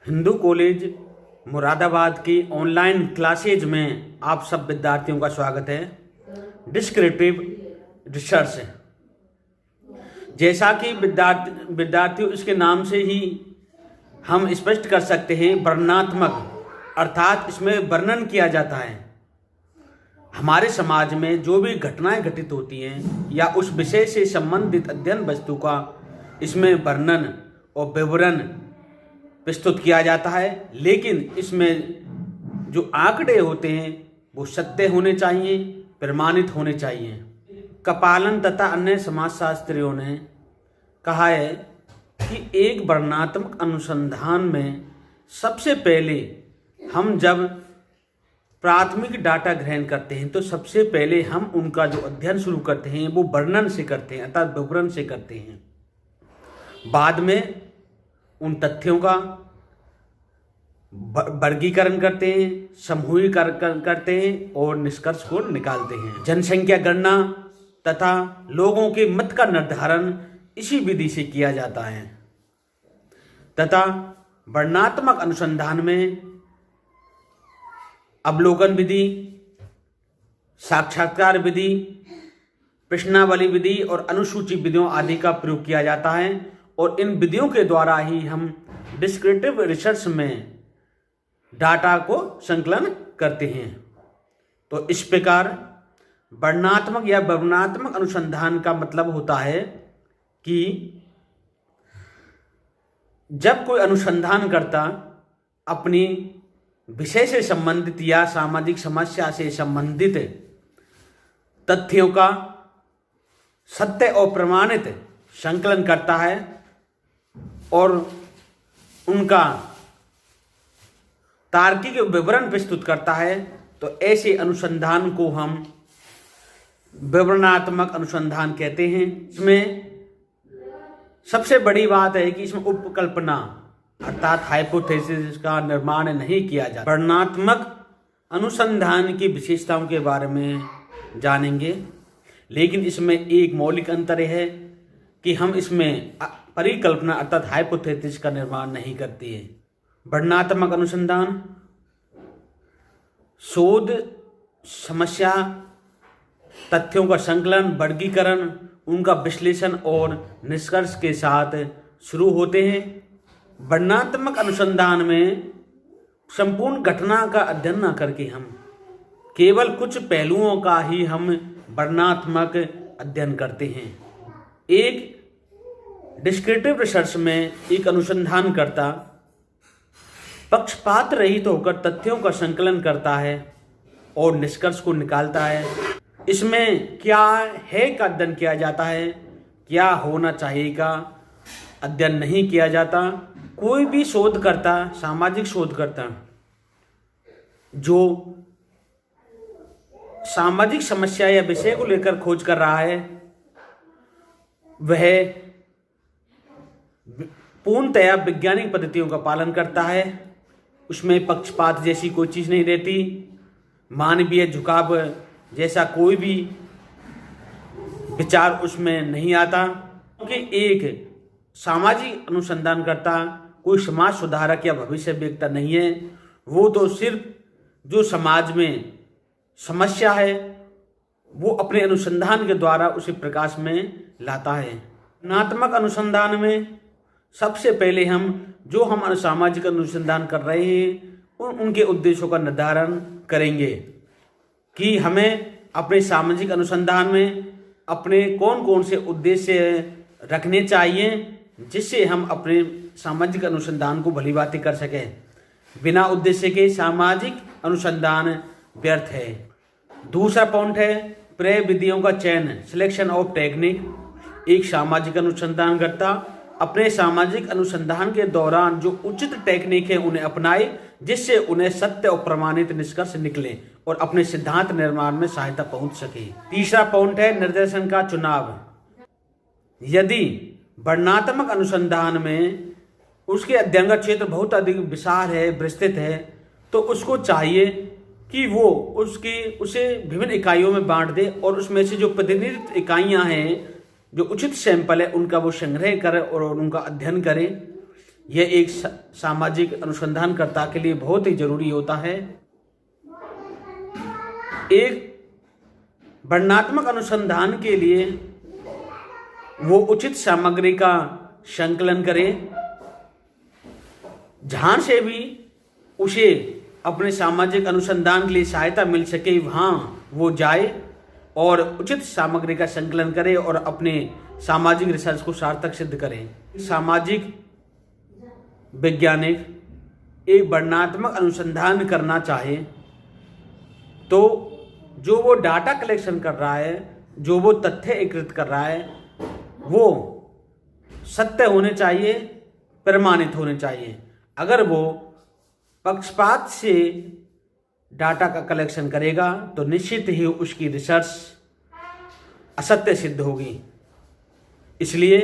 Hindu college Moradabad की online classes में आप सब विद्यार्थियों का स्वागत है। डिस्क्रिप्टिव रिसर्च, जैसा कि विद्यार्थियों इसके नाम से ही हम स्पष्ट कर सकते हैं, वर्णनात्मक अर्थात इसमें वर्णन किया जाता है। हमारे समाज में जो भी घटनाएं घटित होती हैं या उस विषय से संबंधित अध्ययन वस्तु का इसमें वर्णन और विवरण प्रस्तुत किया जाता है, लेकिन इसमें जो आंकड़े होते हैं वो सत्य होने चाहिए, प्रमाणित होने चाहिए। कपालन तथा अन्य समाजशास्त्रियों ने कहा है कि एक वर्णनात्मक अनुसंधान में सबसे पहले हम जब प्राथमिक डाटा ग्रहण करते हैं तो सबसे पहले हम उनका जो अध्ययन शुरू करते हैं वो वर्णन से करते हैं अर्थात विवरण से करते हैं। बाद में उन तथ्यों का वर्गीकरण करते हैं, समूहीकरण करते हैं और निष्कर्ष को निकालते हैं। जनसंख्या गणना तथा लोगों के मत का निर्धारण इसी विधि से किया जाता है तथा वर्णनात्मक अनुसंधान में अवलोकन विधि, साक्षात्कार विधि, प्रश्नावली विधि और अनुसूची विधियों आदि का प्रयोग किया जाता है और इन विधियों के द्वारा ही हम डिस्क्रिप्टिव रिसर्च में डाटा को संकलन करते हैं। तो इस प्रकार वर्णनात्मक या वर्णनात्मक अनुसंधान का मतलब होता है कि जब कोई अनुसंधानकर्ता अपनी विषय से संबंधित या सामाजिक समस्या से संबंधित तथ्यों का सत्य और प्रमाणित संकलन करता है और उनका तार्किक विवरण प्रस्तुत करता है, तो ऐसे अनुसंधान को हम विवरणात्मक अनुसंधान कहते हैं। इसमें सबसे बड़ी बात है कि इसमें उपकल्पना अर्थात हाइपोथेसिस का निर्माण नहीं किया जाता। वर्णनात्मक अनुसंधान की विशेषताओं के बारे में जानेंगे, लेकिन इसमें एक मौलिक अंतर है कि हम इसमें परिकल्पना अर्थात हाइपोथेसिस का निर्माण नहीं करते हैं। वर्णनात्मक अनुसंधान शोध समस्या तथ्यों का संकलन, वर्गीकरण, उनका विश्लेषण और निष्कर्ष के साथ शुरू होते हैं। वर्णनात्मक अनुसंधान में संपूर्ण घटना का अध्ययन न करके हम केवल कुछ पहलुओं का ही हम वर्णनात्मक अध्ययन करते हैं। एक डिस्क्रिप्टिव रिसर्च में एक अनुसंधानकर्ता पक्षपात रहित होकर तथ्यों का संकलन करता है और निष्कर्ष को निकालता है। इसमें क्या है का अध्ययन किया जाता है, क्या होना चाहिए का अध्ययन नहीं किया जाता। कोई भी शोधकर्ता, सामाजिक शोधकर्ता जो सामाजिक समस्या या विषय को लेकर खोज कर रहा है, वह पूर्णतया वैज्ञानिक पद्धतियों का पालन करता है। उसमें पक्षपात जैसी कोई चीज़ नहीं रहती, मानवीय झुकाव जैसा कोई भी विचार उसमें नहीं आता, क्योंकि एक सामाजिक अनुसंधानकर्ता कोई समाज सुधारक या भविष्य वेत्ता नहीं है। वो तो सिर्फ जो समाज में समस्या है वो अपने अनुसंधान के द्वारा उसे प्रकाश में लाता है। वर्णनात्मक अनुसंधान में सबसे पहले हम सामाजिक अनुसंधान कर रहे हैं उनके उद्देश्यों का निर्धारण करेंगे कि हमें अपने सामाजिक अनुसंधान में अपने कौन कौन से उद्देश्य रखने चाहिए, जिससे हम अपने सामाजिक अनुसंधान को भली भांति कर सकें। बिना उद्देश्य के सामाजिक अनुसंधान व्यर्थ है। दूसरा पॉइंट है प्रविधियों का चयन, सिलेक्शन ऑफ टेक्निक। एक सामाजिक अनुसंधानकर्ता अपने सामाजिक अनुसंधान के दौरान जो उचित टेक्निक है उन्हें अपनाए, जिससे उन्हें सत्य और प्रमाणित निष्कर्ष निकले और अपने सिद्धांत निर्माण में सहायता पहुंच सके। तीसरा पॉइंट है निर्देशन का चुनाव। यदि वर्णनात्मक अनुसंधान में उसके अध्ययन का क्षेत्र बहुत अधिक विशाल है, विस्तृत है, तो उसको चाहिए कि वो उसे विभिन्न इकाइयों में बांट दे और उसमें से जो प्रतिनिधित्व इकाइयां हैं, जो उचित सैंपल है, उनका वो संग्रह करे और उनका अध्ययन करे। यह एक सामाजिक अनुसंधानकर्ता के लिए बहुत ही जरूरी होता है। एक वर्णनात्मक अनुसंधान के लिए वो उचित सामग्री का संकलन करे, जहां से भी उसे अपने सामाजिक अनुसंधान के लिए सहायता मिल सके वहां वो जाए और उचित सामग्री का संकलन करे और अपने सामाजिक रिसर्च को सार्थक सिद्ध करे। सामाजिक वैज्ञानिक एक वर्णनात्मक अनुसंधान करना चाहे तो जो वो डाटा कलेक्शन कर रहा है, जो वो तथ्य एकत्रित कर रहा है, वो सत्य होने चाहिए, प्रमाणित होने चाहिए। अगर वो पक्षपात से डाटा का कलेक्शन करेगा तो निश्चित ही उसकी रिसर्च असत्य सिद्ध होगी। इसलिए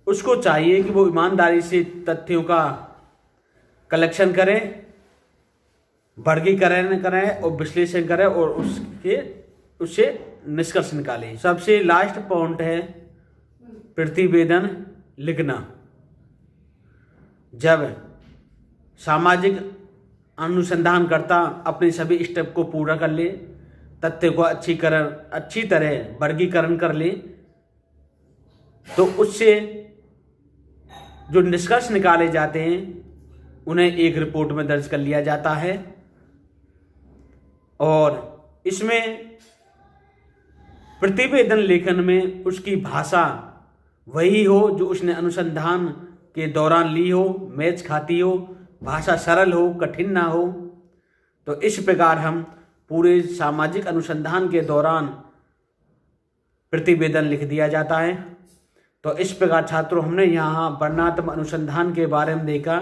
उसको चाहिए कि वो ईमानदारी से तथ्यों का कलेक्शन करे, वर्गीकरण करें और विश्लेषण करें और उससे निष्कर्ष निकाले। सबसे लास्ट पॉइंट है प्रतिवेदन लिखना। जब सामाजिक अनुसंधानकर्ता अपने सभी स्टेप को पूरा कर ले, तथ्य को अच्छी तरह वर्गीकरण कर ले, तो उससे जो निष्कर्ष निकाले जाते हैं उन्हें एक रिपोर्ट में दर्ज कर लिया जाता है और इसमें प्रतिवेदन लेखन में उसकी भाषा वही हो जो उसने अनुसंधान के दौरान ली हो, मैच खाती हो, भाषा सरल हो, कठिन ना हो। तो इस प्रकार हम पूरे सामाजिक अनुसंधान के दौरान प्रतिवेदन लिख दिया जाता है। तो इस प्रकार छात्रों हमने यहाँ वर्णनात्मक अनुसंधान के बारे में देखा।